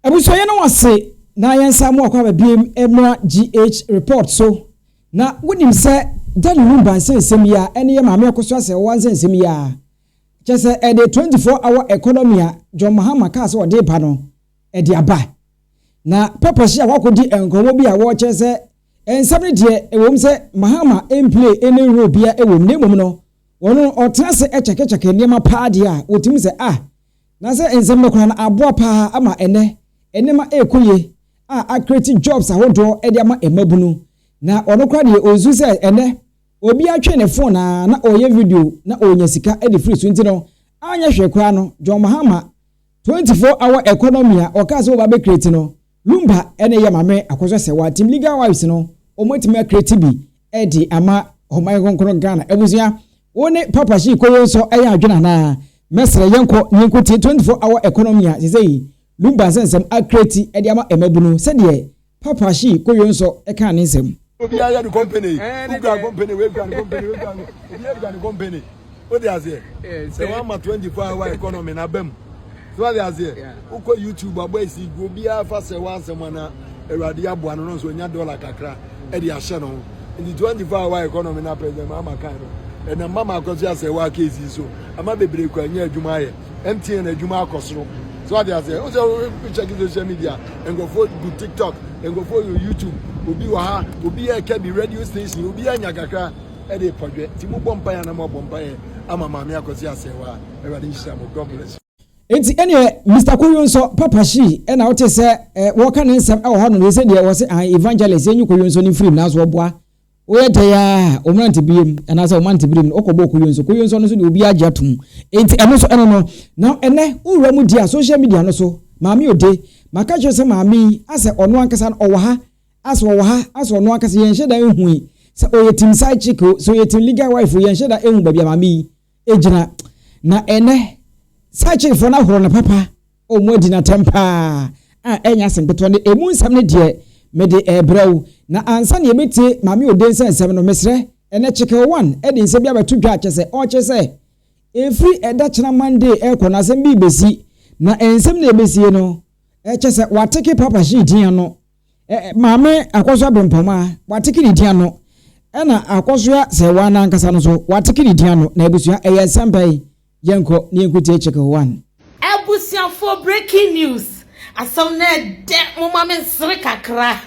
Abusuaye no wase na yensa mo akwa biem emra GH report so na wonim se dani Lumba NSEMSEM ya ene ye Maame Akosua Serwaa NSEMSEM ya chese e de 24-hour economy a John Mahama ka se ode ba no e de aba na PapaShee akodi enkomo bi a wo chese ensam de ewom se Mahama emplay ene role bia ewom ne mom no wono otrase echekecheke niema pa de a wotim se na se ensam no kra na aboa pa ama enema ekoye create jobs ahodo e de ama emabunu na ono kra de ozu se obi atwe ne phone na oye video na onya sika e de free so ntino anya hwe kra no John Mahama 24-hour economy a okaze oba be create no Lumba ene ye Maame Akosua Serwaa team legal wives no omotima create bi e di ama omai konkoro Ghana ebusua woni PapaShee koyo so eya adwena na mesre yenko 24-hour economy a sesei Lumba NSEMSEM a create e di ama emabunu se de PapaShee koyo so e kan nsem obi aya the company we got company we got company what they say say one 24-hour economy na bem so what they say uko YouTube aboy si go bia fa se wan se mana ewade abo ano no so nya dollar kakra e dey ahye no in the 24-hour economy na president Mahama kan no and Maame Akosua Serwaa case so ama bebre kwa nya adwuma aye MTN adwuma akosoro so what they say o say check social media and go for TikTok and go for YouTube obi wa ha obi e ka bi radio station obi anya kakra e dey podwe ti mu bompa ya na mo bompa ye ama Maame Akosua Serwaa ewade nhira mo God bless. Enti ene Mr. Koyonso PapaShee e na wote se wo ka ne nsem e wo ho no se de wo se evangelist enyu Koyonso ni free na so boa wo ye de ya omrante biem na se omrante biem okobo Koyonso no so de obi ajatum enti eno so eno no na ene uwura mu dia social media no so maami ode maka che se maami ase ono ankasa no wo ha ase ono ankasa yen heda ehu se oye team side chick so ye team legal wife yen heda ehu babia maami ejina na ene sachi for na horo na papa o modi na tempa enya sempeto ne emu nsam ne de me de ebrew na ansa ne ebeti Maame ode NSEMSEM no mesre ene chike 1 e de nsem bia beto dwa chese o chese efri eda chena Monday e kona sem bi besi na ensem na ebesi no e chese wateke PapaShee din no Maame Akosua bempoma wateke ni din no e na Akosua Serwaa na ankasa no so wateke ni din no na ebusua e yensampai Yanko ni nkuti cheke 1 Abusua for breaking news asam na de mo ma men sere kakra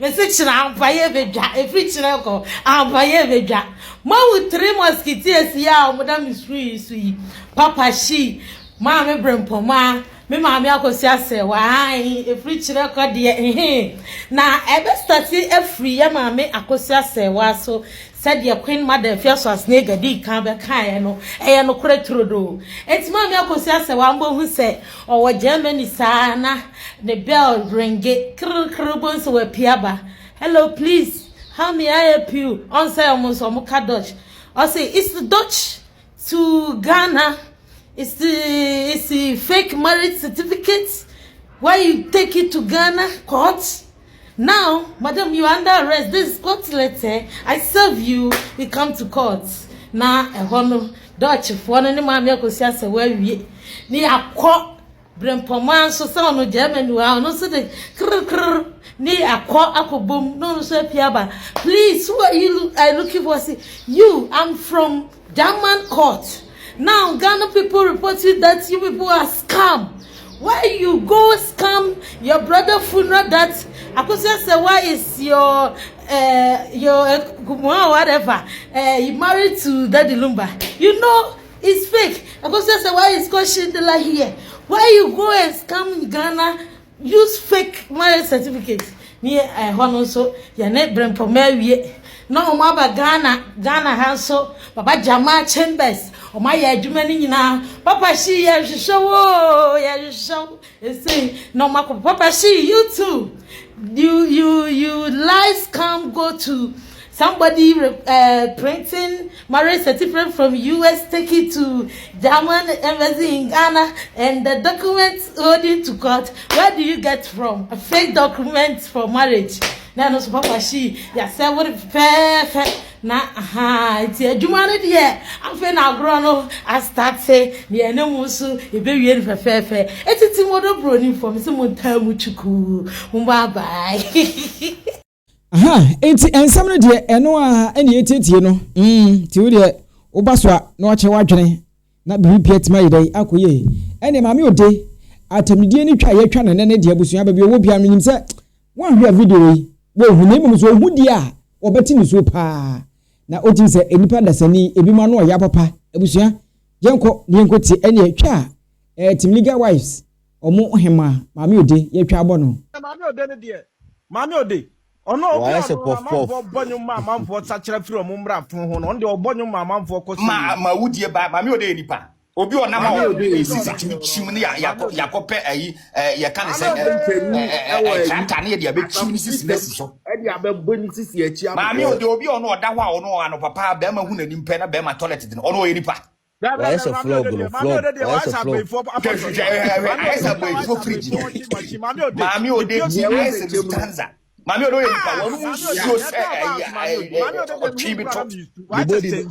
me se chira ampaye bedwa efri chira ko ampaye bedwa ma wu 3 mosquitoes ya o madam sui PapaShee Maame brempoma me Maame Akosua Serwaa efri chira ko de na ebe start efri ya Maame Akosua Serwaa so said your queen mother feels was nigga di can be kind no no crotrodo enti Maame Akosua Serwaa mbo hu se o Germany sana the bell ring it krkrubon so we piaba hello please how may I help you on say almost Dutch I say it's the Dutch to Ghana it's the fake marriage certificate why you take it to Ghana court. Now, madam, you under arrest. This is court letter. I serve you. We come to court. Now, a hono Dutch for any Maame Akosua Serwaa we ni akọ brempoma so say no Germany wa no so the krr ni akọ akobom no so piaba. Please, who are you looking for? Say you. I'm from German court. Now, Ghana people report you that you people are scam. Why you go scam your brother funeral that Akosua Serwaa is your whatever you married to Daddy Lumba. You know it's fake. Akosua Serwaa is cautioned like here. Why you go and scam Ghana use fake marriage certificate? Me hono so ya ne brempoma wie. No maba Ghana hanso baba Jama Chambers o ma ya adwuma ni nyina PapaShee ya show say no ma PapaShee you too you lies come go to somebody printing marriage certificate from US take it to German embassy in Ghana and the documents holding to court where do you get from a fake document for marriage na no so PapaShee ya se wo fe na ti adwuma no de afa na agro no I start say me enemu so e be wie fe etiti modo BRONII form se mo tamu chuku bye bye. Enti ensam no de eno a ene etietie no ti wo de obaswa na wache wadwene na bi pietima yedai akoye ene maame ode atamdie ni twa ye twa na ne de abusua ba bi owo bia menim se wan hwe video yi wo hu ne mum so hu dia obeti ni so pa na otim se enipa dasani ebi ma no ya papa abusua yenko ti ene twa team legal wives omo hema maame ode ye twa abo no maame ode ne de maame ode ono obo bonyo ma manfo sachira firi omo mra fun ho no onde obonyo ma manfo kosi ma wudie ba maame ode nipa obi ona ma sisi chim ne yakope ayi ya kan se kanta ne dia be chim sisi nesi so e dia be boni sisi achi maame ode obi ono oda ho a ono ano papa be ma hu na nimpe na be ma toilet din ono ye nipa where's the floor Maame ode stanza Maame ode nipa wonu so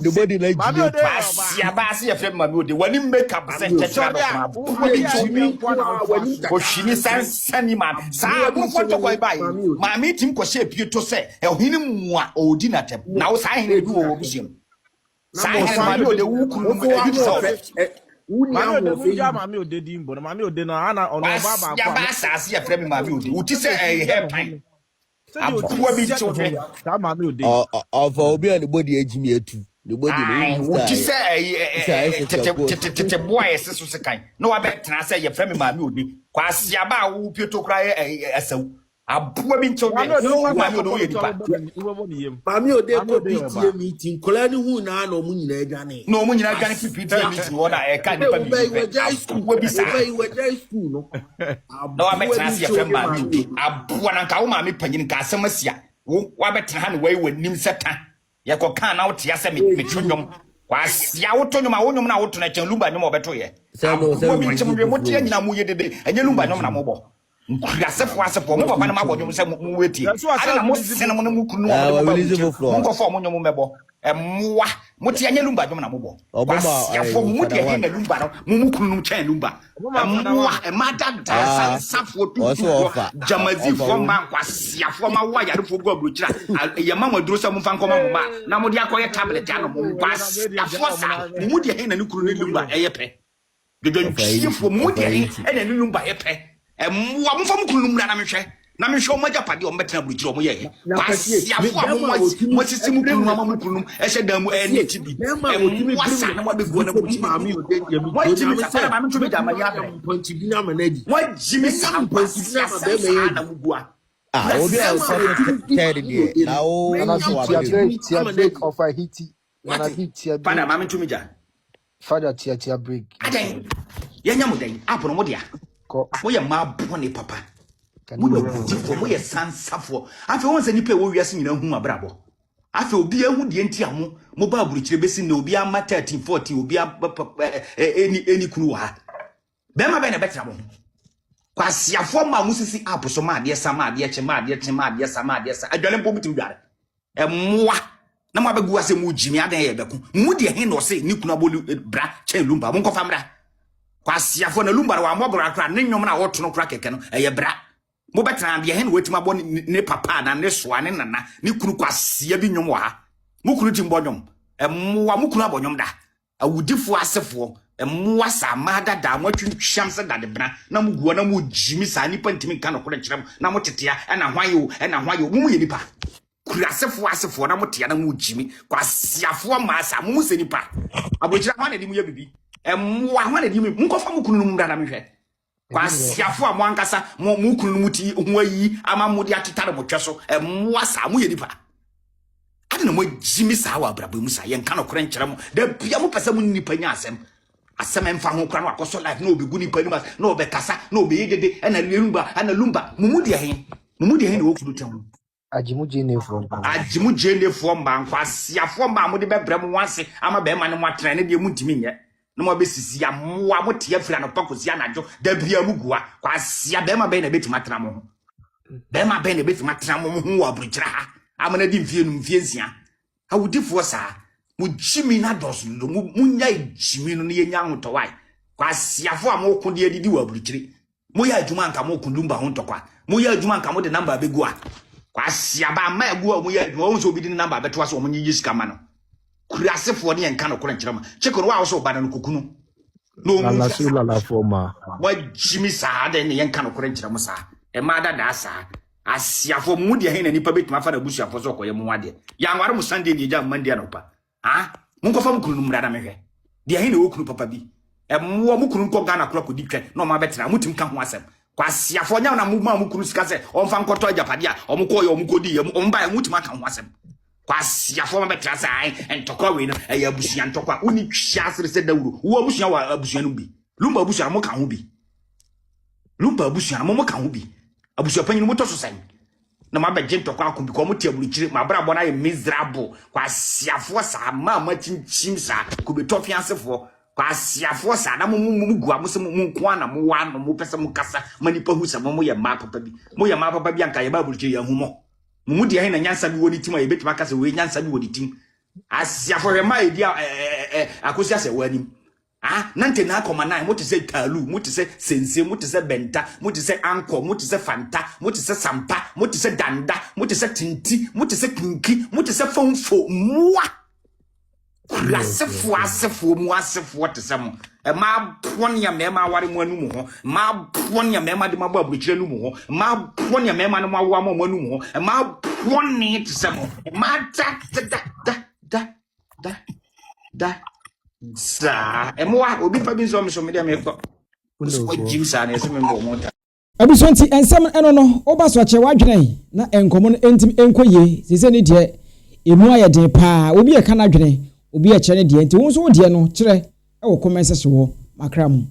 the body like ya ba se ye maame ode wani make up se chechira do ma ko shini sansani ma sa bu foto ko bai maame tim ko she pieto se ohini mu a odi na tem na wo sa hene du wo busiem sa hene maame ode wu kunu mu ebi so maame ode di mbo maame ode na ana ono baba ya ba sa se ye frɛ me maame ode uti se hair pine abuwa bi children ta maame ode of obi and the body ejimi etu the body no uti se tete boy se so se kan no wa betena se ye frɛ me maame ode kwa sia ba wo pieto kra asaw abuwa bi children maame ode wo ye dipa maame ode ko PTA meeting kola ni hu na no mu nyina adwane no mu nyina adwane PTA meeting wo na e ka dipa bi abuwa bi sa school no no wa betena se ye frɛ maame ode abuwa na ka wo maame panyin ka asɛm asia wo wa betena ha ne wai wanim seta ye ko kan na wo tia se me twonyom kwa sia wo tonyom a wonyom na wo to na chen Lumba nyom obeto ye wo bi chemwe mo tia nyina mu ye dede enye Lumba nyom na mo bo nkurasefo asefo mo papa na ma bodwom se mo wetie ana na mo sene mo na mu kunu mo ko fo mo nyom mebo emwa mo tia nye Lumba nyom na mo bo sia fo mo tia he na Lumba no mo mu kunu chen Lumba emwa emada da safo tu jamazi fo ma kwa sia fo ma wa yare fo go abrochira ye ma mo duro se mo fan ko ma mo ma na mo dia koye tablet ano mo kwa sia fo sa mo dia he na ni kunu ni Lumba eyepe dodo nsifo mo dia he na ni Lumba eyepe emwa mo fam kunu mura na mehwe o maja pade o metena burukiro mo ye kwasiafo mo sisi mu kunu ma mo kunu ehye dan mu ene tibi emwa sa na mo begu na buti maame ode mo jimi sa na maame tumi jama ya be ponti bi na manadi mo jimi sa ponti bi na be na mugua obi a third year na o na tia break of a hiti na tia pana maame tumi ja father tia break Adane yenya mo dan apono mo dia mo ye ma bone papa mo ye tifo mo ye sansafo afi won se nipa wo wiase nyina hu abrabo afi obi ahu de enti amo mo ba buruchire besi na obi ama 13 14 obi eni kunu wa be ma be na betra mo kwasiafo ma musisi aposo ma de sama de che ma de ma de sama de sa adwale mpo bitim dware emwa na mo abegu ase mo jimi adan ye beku mo de he no se ni kunu abolu bra chen Lumba mo nkofa mra kwasiafo na Lumba wa mo bra kra ne nyom na woto no kra keke no eye bra mo betra de he no wetima bo ne papa na ne soa ne nana ne kunu kwasia bi nyom wa ha mo kunu timbo nyom emwa mo kunu abonyom da awudifo asefo emwa sa mada da mo twintwam se da de bra na mo guo na mo jimi sa nipa ntimi kan no kore kyerem na mo tetea na hwayo mo ye nipa kurasefo na mo tea na mo jimi kwasiafo ma sa mo se nipa abojira hwa na di mo ye bibi emwa hwa na di mo nkofa mo kunu no mda na mehwe kwasiafo a mo ankasa mo kunu no muti ho ayi ama mo di atetare mo tweso emwa sa mo ye nipa adena mo jimi sa wa brabo mu sa ye nka no kore kyerem da bia mo pesa mo nipa nya asem emfa ho kra no akoso life na obegu nipa ni na obekasa na obeyedede na Lumba mumu de he na wo kunu tem ajimu jene from kwasiafo ma mo de bebrem wanse ama be ma ne mo atran ne de mu ntimi nye na mo besisi ya mo tia fira no pakosi anajo da bia mu gua kwasia be ma be na betima tra mo be ma be ne be fima tra mo ho aburukyira ha amana di mfie no mfie nsia awudifo sa mu jimi na dos no mu nya jimi no ne yenya hotowai kwa siafo a mo ko de adidi wa aburukyire mo ya adwuma nka mo ko Lumba ho ntokwa mo ya adwuma nka mo de number abegu a kwa siaba ma egu a mo ya adwuma won so bi di number abeto aso mo nyi sika ma no kurasefo ne enka no kora nkyerɛ ma chekoro wa so ba no kokunu no mu la forma wa jimi sa de ne enka no kora nkyerɛ mo sa e ma da sa asiafo mu de he na nipa betuma fa na busuafo so koye mu ade ya nware mu Sunday ne ja Monday na opa mu nkofa mu kunu mura da mehwe de he na okunu papa bi mo mu kunu nko Ghana kura ko ditwe na ma betena mutim ka ho asem kwa asiafo nya na mu ma mu kunu sika se onfa nkoto ajapade a omuko ye omukodi ye omba ya mutim ka ho asem kwa asiafo ma betena sa entokwa we no ya abusua ntokwa uni twia asere se dawuro wo abusua wa abusua no bi Lumba abusua mo ka ho bi Lumba abusua mo ka ho bi ABUSUAPANIN mo to so sai na ma beje ntokwa akombi ko mo ti aburukyire ma bra bo na ye miserable kwa asiafo sa ma chinchim sa ko be to fiansefo kwa asiafo sa na mo gua mo se mo nko ana mo wa no mo pese mo kasa manipa hu sa mo ye ma papa bi anka ye ba aburukyire ya humo mu de he na nyansa bi woni tim a ye betima kasa we nyansa bi woni tim asiafo he ma ye dia Akosua Serwaa anim nante na akoma na mo te se talu mo te se sense mo te se benta mo te se anko mo te se fanta mo te se sampa mo te se danda mo te se tinti mo te se kinki mo te se fonfo moa asefo mu asefo te se mo ma ponia me ma ware mo anu mu ho ma ponia me ma de ma bo aburukyire anu mu ho ma ponia me ma no ma wo mo anu mu ho ma poni te se mo ma da sa emwa obi pa bi nso me so me dia me ko so jim sa na ese me mo monta abusonti ensem eno no oba so che wadwene na enkomo no entim enkoye sese ne de emu aye de pa obi e kana dwene obi e che ne de enti won so de no kire e wo comment section wo makra mu